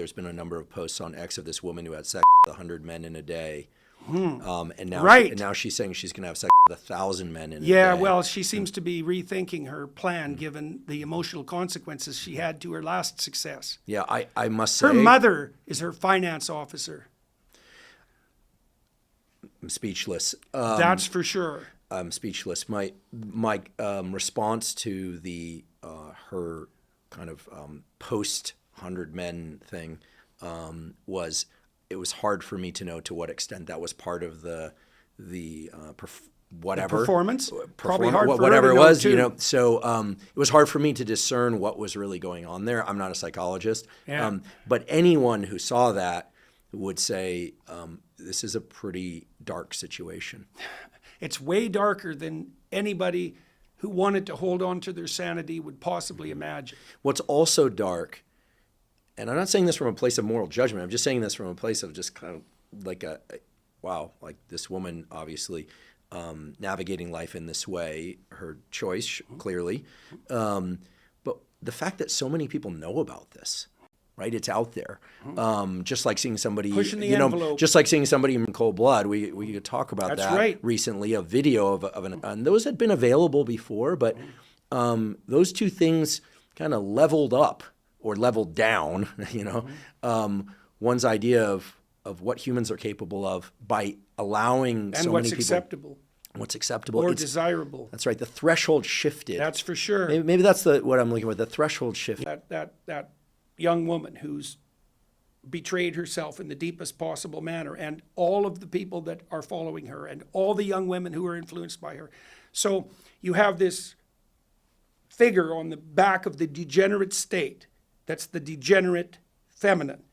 There's been a number of posts on X of this woman who had sex with 100 men in a day. And now she's saying she's going to have sex with 1,000 men in a day. Yeah, well, she seems to be rethinking her plan given the emotional consequences she had to her last success. Yeah, I must say... Her mother is her finance officer. I'm speechless. That's for sure. I'm speechless. My response to the her kind of post 100 men thing was, it was hard for me to know to what extent that was part of the whatever the performance. Probably hard for whatever her it to was, know, you too. know. So it was hard for me to discern what was really going on there. I'm not a psychologist, but anyone who saw that would say this is a pretty dark situation. It's way darker than anybody who wanted to hold on to their sanity would possibly imagine. What's also dark, and I'm not saying this from a place of moral judgment, I'm just saying this from a place of just kind of like wow, like this woman obviously navigating life in this way, her choice, clearly. But the fact that so many people know about this, right? It's out there. Just like seeing somebody, pushing the envelope. Just like seeing somebody in cold blood. We could talk about That's that right. recently, a video and those had been available before, but those two things kind of leveled up or leveled down, you know, one's idea of what humans are capable of by allowing so many people. What's acceptable or desirable. That's right. The threshold shifted. That's for sure. Maybe that's what I'm looking for. The threshold shifted. That young woman who's betrayed herself in the deepest possible manner, and all of the people that are following her, and all the young women who are influenced by her. So you have this figure on the back of the degenerate state. That's the degenerate feminine.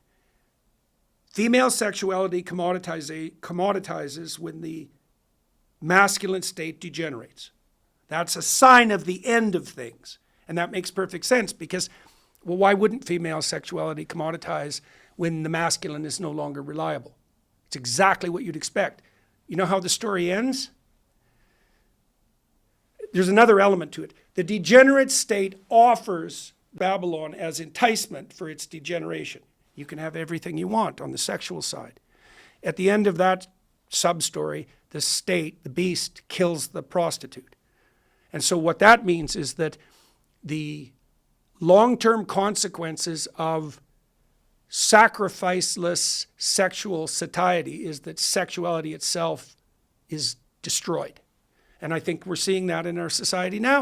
Female sexuality commoditizes when the masculine state degenerates. That's a sign of the end of things. And that makes perfect sense because, well, why wouldn't female sexuality commoditize when the masculine is no longer reliable? It's exactly what you'd expect. You know how the story ends? There's another element to it. The degenerate state offers Babylon as enticement for its degeneration. You can have everything you want on the sexual side. At the end of that sub-story, the state, the beast, kills the prostitute. And so what that means is that the long-term consequences of sacrificeless sexual satiety is that sexuality itself is destroyed. And I think we're seeing that in our society now.